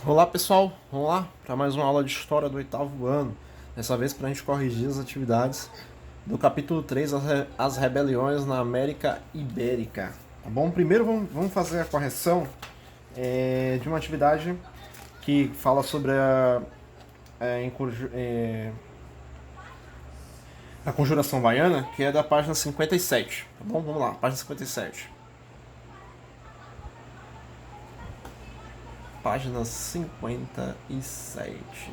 Olá pessoal, vamos lá para mais uma aula de história do oitavo ano. Dessa vez para a gente corrigir as atividades do capítulo 3, as rebeliões na América Ibérica. Tá bom? Primeiro vamos fazer a correção de uma atividade que fala sobre a conjuração baiana, que é da página 57. Tá bom? Vamos lá, página 57. Página 57.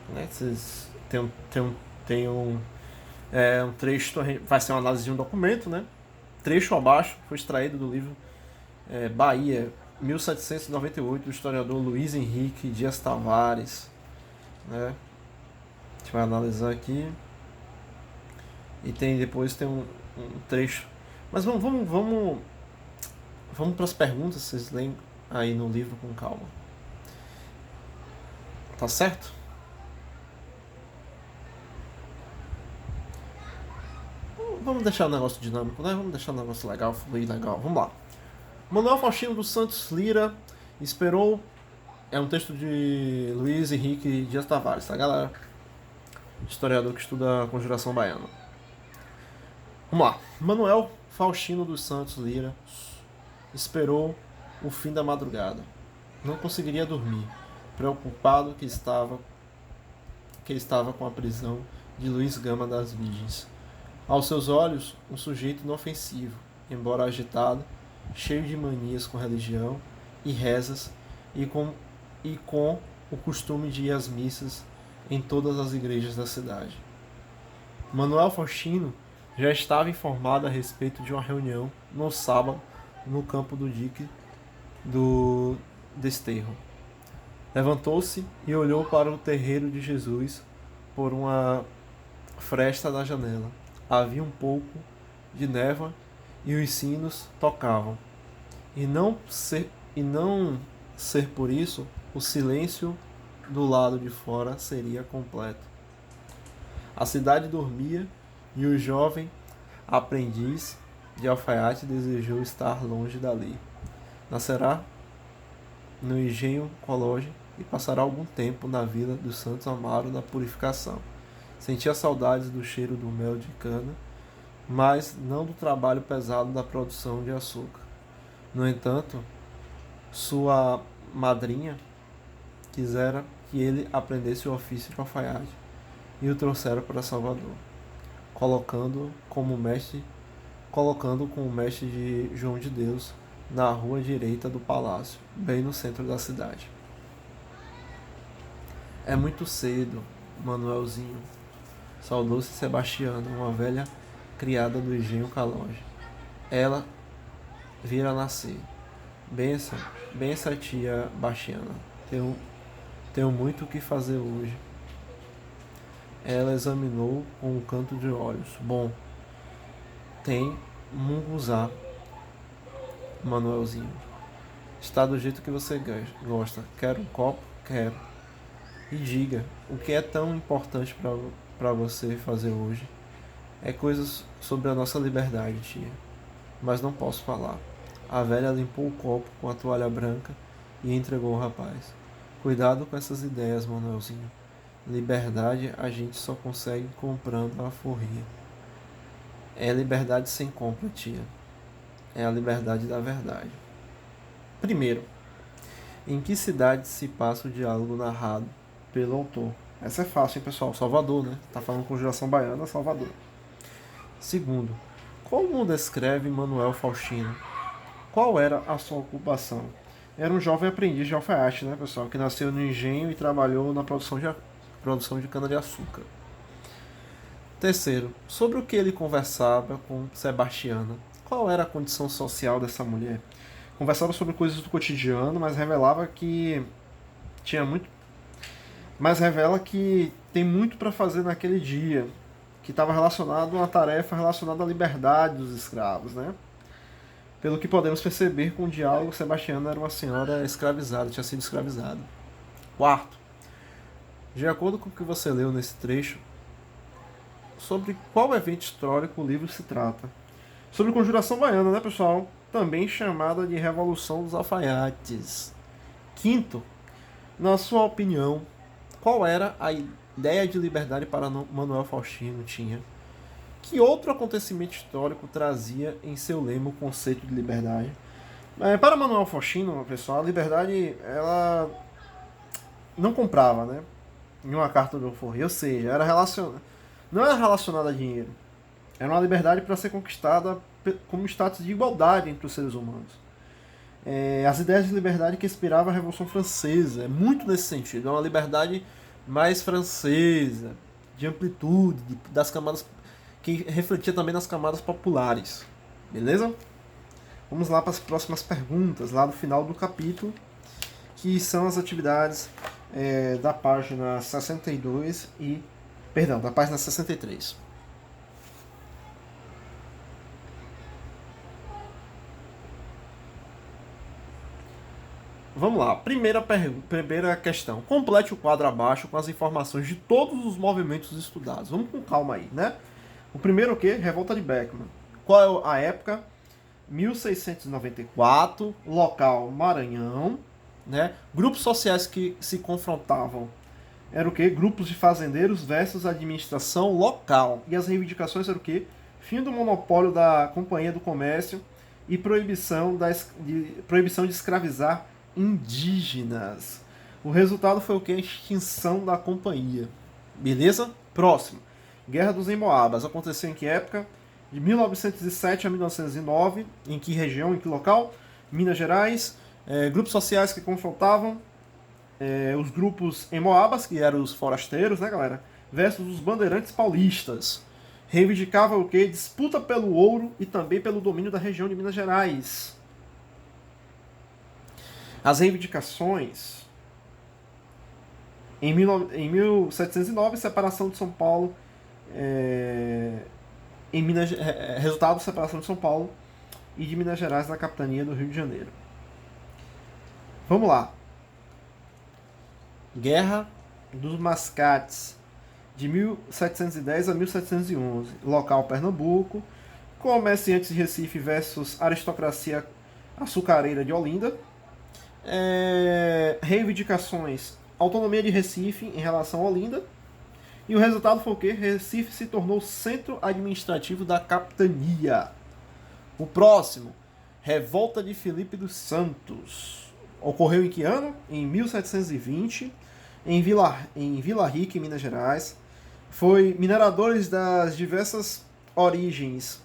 Né? Vocês tem um trecho, vai ser uma análise de um documento, né? Trecho abaixo foi extraído do livro Bahia, 1798, do historiador Luiz Henrique Dias Tavares. Né? A gente vai analisar aqui. E depois tem um trecho. Mas vamos para as perguntas, vocês leem aí no livro com calma. Tá certo? Vamos deixar o negócio dinâmico, né? Vamos deixar o negócio legal, fluir legal. Vamos lá. Manuel Faustino dos Santos Lira esperou. É um texto de Luiz Henrique Dias Tavares, tá, galera? Historiador que estuda a conjuração baiana. Vamos lá. Manuel Faustino dos Santos Lira esperou o fim da madrugada. Não conseguiria dormir, preocupado que estava com a prisão de Luiz Gama das Virgens. Aos seus olhos, um sujeito inofensivo, embora agitado, cheio de manias com religião e rezas e com o costume de ir às missas em todas as igrejas da cidade. Manuel Faustino já estava informado a respeito de uma reunião no sábado no campo do dique do Desterro. Levantou-se e olhou para o terreiro de Jesus por uma fresta da janela. Havia um pouco de névoa e os sinos tocavam. E não ser por isso, o silêncio do lado de fora seria completo. A cidade dormia e o jovem aprendiz de alfaiate desejou estar longe dali. Nascerá no engenho colégio e passará algum tempo na vila dos Santos Amaro da Purificação. Sentia saudades do cheiro do mel de cana, mas não do trabalho pesado da produção de açúcar. No entanto, sua madrinha quisera que ele aprendesse o ofício de alfaiate e o trouxera para Salvador, colocando como mestre, colocando com o mestre de João de Deus na rua direita do palácio, bem no centro da cidade. É muito cedo, Manuelzinho, saudou-se Sebastiana, uma velha criada do engenho Calonge. Ela vira nascer. Benção, benção, tia Bastiana. Tenho muito o que fazer hoje. Ela examinou com um canto de olhos. Bom, tem munguzá, Manuelzinho. Está do jeito que você gosta. Quer um copo? Quero. E diga, o que é tão importante para você fazer hoje? É coisas sobre a nossa liberdade, tia. Mas não posso falar. A velha limpou o copo com a toalha branca e entregou ao rapaz. Cuidado com essas ideias, Manuelzinho. Liberdade a gente só consegue comprando a forria. É liberdade sem compra, tia. É a liberdade da verdade. Primeiro, em que cidade se passa o diálogo narrado pelo autor? Essa é fácil, hein, pessoal? Salvador, né? Tá falando conjuração baiana, Salvador. Segundo, como descreve Manuel Faustino? Qual era a sua ocupação? Era um jovem aprendiz de alfaiate, né, pessoal? Que nasceu no engenho e trabalhou na produção de cana-de-açúcar. Terceiro, sobre o que ele conversava com Sebastiana? Qual era a condição social dessa mulher? Conversava sobre coisas do cotidiano, mas revelava que tinha muito, mas revela que tem muito para fazer naquele dia, que estava relacionado a uma tarefa relacionada à liberdade dos escravos, né? Pelo que podemos perceber com o diálogo, Sebastiana era uma senhora escravizada, tinha sido escravizada. Quarto, de acordo com o que você leu nesse trecho, sobre qual evento histórico o livro se trata? Sobre Conjuração Baiana, né, pessoal? Também chamada de Revolução dos Alfaiates. Quinto, na sua opinião, qual era a ideia de liberdade para Manuel Faustino tinha? Que outro acontecimento histórico trazia em seu lema o conceito de liberdade? Para Manuel Faustino, pessoal, a liberdade ela não comprava, né? Em uma carta do alforria, ou seja, não era relacionada a dinheiro. Era uma liberdade para ser conquistada como status de igualdade entre os seres humanos. As ideias de liberdade que inspiravam a Revolução Francesa, é muito nesse sentido. É uma liberdade mais francesa, de amplitude, das camadas, que refletia também nas camadas populares. Beleza? Vamos lá para as próximas perguntas, lá no final do capítulo, que são as atividades da página 62 e... Perdão, da página 63. Vamos lá, primeira questão. Complete o quadro abaixo com as informações de todos os movimentos estudados. Vamos com calma aí, né? O primeiro o quê? Revolta de Beckman. Qual é a época? 1694, local Maranhão, né? Grupos sociais que se confrontavam eram o quê? Grupos de fazendeiros versus administração local. E as reivindicações eram o quê? Fim do monopólio da Companhia do Comércio e proibição de escravizar indígenas. O resultado foi o que? A extinção da companhia. Beleza? Próximo. Guerra dos Emboabas. Aconteceu em que época? De 1907 a 1909. Em que região? Em que local? Minas Gerais. Grupos sociais que confrontavam os grupos Emboabas, que eram os forasteiros, né, galera? Versus os bandeirantes paulistas. Reivindicava o que? Disputa pelo ouro e também pelo domínio da região de Minas Gerais. As reivindicações. Em 1709, separação de São Paulo. Resultado da separação de São Paulo e de Minas Gerais na capitania do Rio de Janeiro. Vamos lá. Guerra dos Mascates, de 1710 a 1711. Local Pernambuco. Comerciantes de Recife versus aristocracia açucareira de Olinda. Reivindicações: autonomia de Recife em relação a Olinda. E o resultado foi o quê? Recife se tornou centro administrativo da capitania. O próximo, Revolta de Felipe dos Santos. Ocorreu em que ano? Em 1720, em Vila Rica, em Minas Gerais. Foi mineradores das diversas origens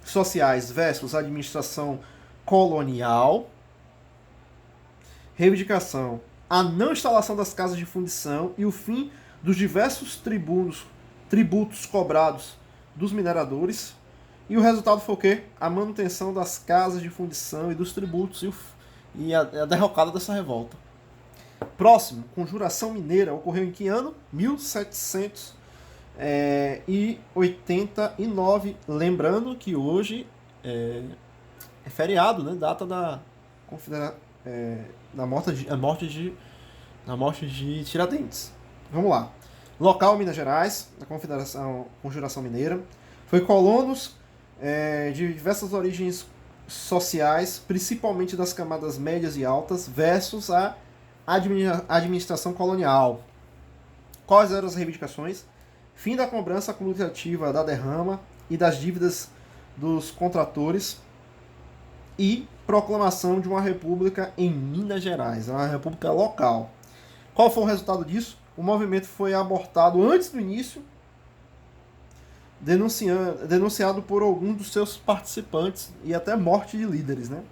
sociais versus administração colonial. Reivindicação: a não instalação das casas de fundição e o fim dos diversos tributos cobrados dos mineradores. E o resultado foi o quê? A manutenção das casas de fundição e dos tributos e a derrocada dessa revolta. Próximo, Conjuração Mineira. Ocorreu em que ano? 1789. Lembrando que hoje é feriado, né? Data da morte de Tiradentes. Vamos lá. Local Minas Gerais, da Conjuração Mineira. Foi colonos de diversas origens sociais, principalmente das camadas médias e altas, versus a administração colonial. Quais eram as reivindicações? Fim da cobrança cumulativa da derrama e das dívidas dos contratores e proclamação de uma república em Minas Gerais, uma república local. Qual foi o resultado disso? O movimento foi abortado antes do início, denunciado por alguns dos seus participantes e até morte de líderes, né?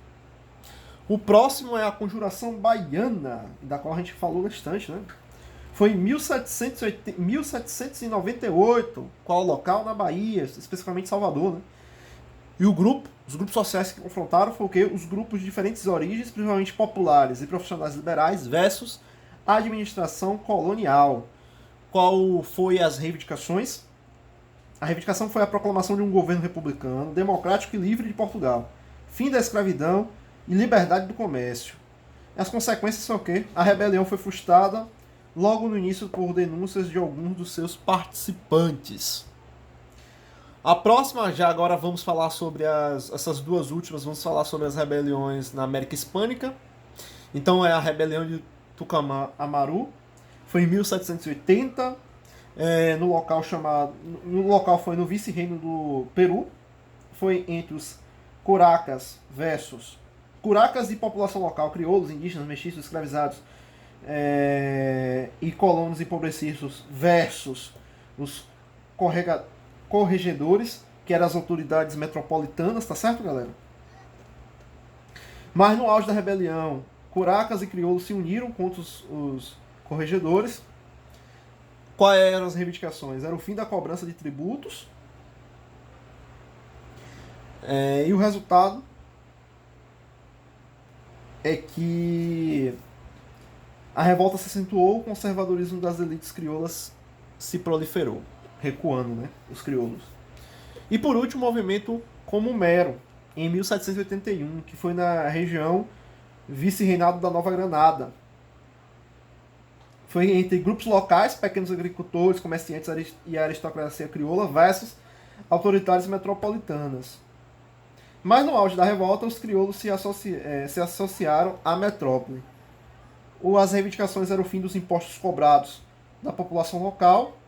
O próximo é a Conjuração Baiana, da qual a gente falou bastante, né? Foi em 1798, qual local? Na Bahia, especificamente Salvador, né? E os grupos sociais que confrontaram foi o quê? Os grupos de diferentes origens, principalmente populares e profissionais liberais, versus a administração colonial. Qual foi as reivindicações? A reivindicação foi a proclamação de um governo republicano, democrático e livre de Portugal, fim da escravidão e liberdade do comércio. As consequências são o quê? A rebelião foi frustrada logo no início por denúncias de alguns dos seus participantes. A próxima, já agora vamos falar sobre essas duas últimas, vamos falar sobre as rebeliões na América Hispânica. Então é a rebelião de Tucumã-Amaru, foi em 1780, no local chamado, no local foi no vice-reino do Peru, foi entre os Curacas e população local, crioulos, indígenas, mestiços, escravizados e colonos empobrecidos versus os corregedores, que eram as autoridades metropolitanas, tá certo, galera? Mas no auge da rebelião, Curacas e crioulos se uniram contra os corregedores. Quais eram as reivindicações? Era o fim da cobrança de tributos, e o resultado é que a revolta se acentuou, o conservadorismo das elites crioulas se proliferou, recuando, né, os crioulos. E por último, o movimento Comumero, em 1781, que foi na região vice-reinado da Nova Granada. Foi entre grupos locais, pequenos agricultores, comerciantes e aristocracia crioula versus autoridades metropolitanas. Mas no auge da revolta, os crioulos se associaram à metrópole. As reivindicações eram o fim dos impostos cobrados da população local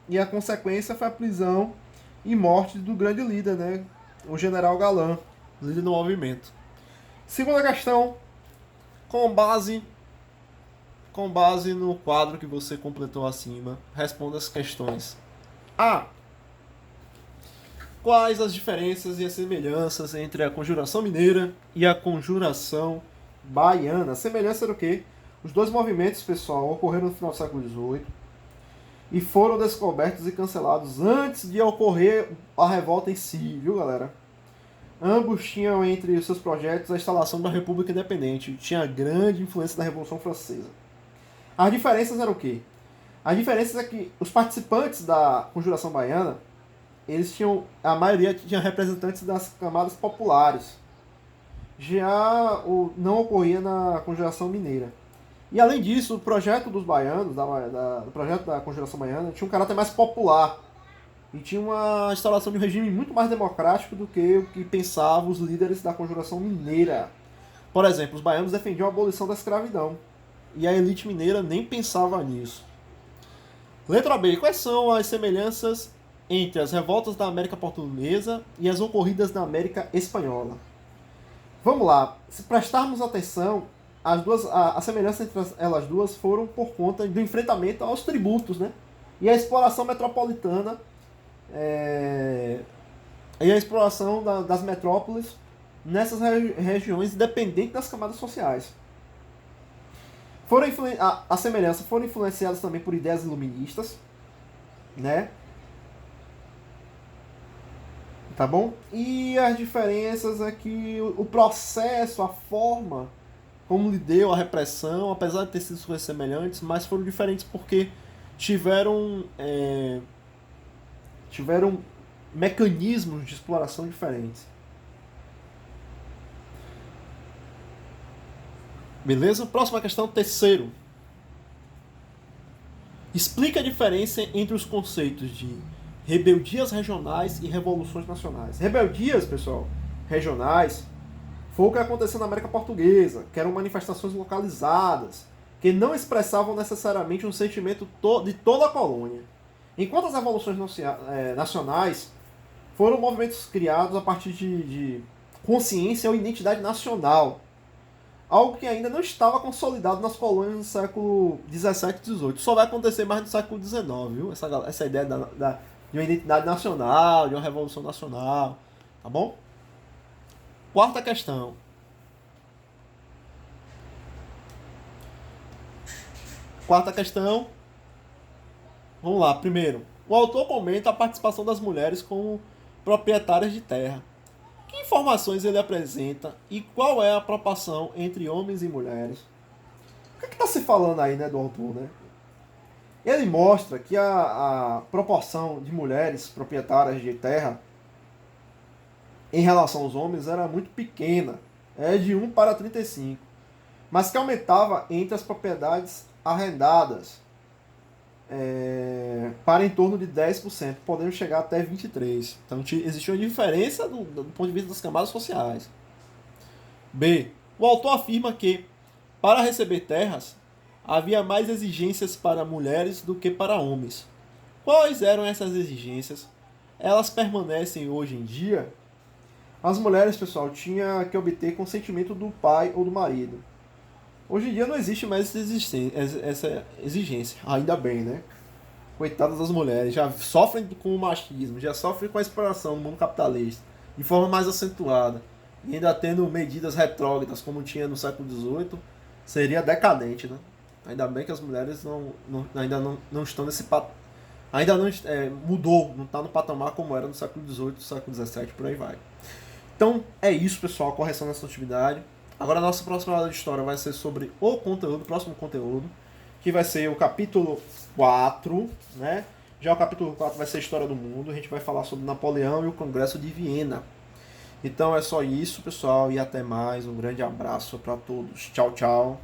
e a consequência foi a prisão e morte do grande líder, né, o general Galan, líder do movimento. Segunda questão, com base no quadro que você completou acima, responda as questões. A. Quais as diferenças e as semelhanças entre a conjuração mineira e a conjuração baiana? A semelhança era o quê? Os dois movimentos, pessoal, ocorreram no final do século XVIII e foram descobertos e cancelados antes de ocorrer a revolta em si, viu, galera? Ambos tinham entre os seus projetos a instalação da República Independente. Tinha grande influência da Revolução Francesa. As diferenças eram o quê? As diferenças é que os participantes da Conjuração Baiana, a maioria tinha representantes das camadas populares. Já não ocorria na Conjuração Mineira. E além disso, o projeto dos baianos, o projeto da Conjuração Baiana, tinha um caráter mais popular. E tinha uma instalação de um regime muito mais democrático do que o que pensavam os líderes da Conjuração Mineira. Por exemplo, os baianos defendiam a abolição da escravidão. E a elite mineira nem pensava nisso. Letra B. Quais são as semelhanças entre as revoltas da América Portuguesa e as ocorridas na América Espanhola? Vamos lá. Se prestarmos atenção, a semelhança entre elas duas foram por conta do enfrentamento aos tributos, né? E a exploração metropolitana e a exploração das metrópoles nessas regiões independentes das camadas sociais. A semelhança foram influenciadas também por ideias iluministas, né? Tá bom? E as diferenças é que o processo, a forma como lidou a repressão, apesar de ter sido coisas semelhantes, mas foram diferentes porque tiveram mecanismos de exploração diferentes. Beleza? Próxima questão, terceiro. Explica a diferença entre os conceitos de rebeldias regionais e revoluções nacionais. Rebeldias, pessoal, regionais, foi o que aconteceu na América Portuguesa, que eram manifestações localizadas, que não expressavam necessariamente um sentimento de toda a colônia. Enquanto as revoluções nacionais foram movimentos criados a partir de consciência ou identidade nacional, algo que ainda não estava consolidado nas colônias do século XVII e XVIII. Só vai acontecer mais no século XIX, viu? Essa ideia de uma identidade nacional, de uma revolução nacional, tá bom? Quarta questão. Vamos lá, primeiro. O autor comenta a participação das mulheres como proprietárias de terra. Que informações ele apresenta e qual é a proporção entre homens e mulheres? O que está se falando aí, né, do autor, né? Ele mostra que a proporção de mulheres proprietárias de terra em relação aos homens era muito pequena, de 1 para 35, mas que aumentava entre as propriedades arrendadas. para em torno de 10%, podendo chegar até 23%. Então existe uma diferença do ponto de vista das camadas sociais. B. O autor afirma que, para receber terras, havia mais exigências para mulheres do que para homens. Quais eram essas exigências? Elas permanecem hoje em dia? As mulheres, pessoal, tinham que obter consentimento do pai ou do marido. Hoje em dia não existe mais essa exigência. Ainda bem, né? Coitadas das mulheres, já sofrem com o machismo, já sofrem com a exploração no mundo capitalista, de forma mais acentuada. E ainda tendo medidas retrógradas, como tinha no século XVIII, seria decadente, né? Ainda bem que as mulheres ainda não estão nesse patamar. Ainda não mudou, não está no patamar como era no século XVIII, século XVII, por aí vai. Então é isso, pessoal, a correção dessa atividade. Agora a nossa próxima aula de história vai ser sobre o conteúdo, o próximo conteúdo, que vai ser o capítulo 4, né? Já o capítulo 4 vai ser a História do Mundo, a gente vai falar sobre Napoleão e o Congresso de Viena. Então é só isso, pessoal, e até mais. Um grande abraço para todos. Tchau, tchau.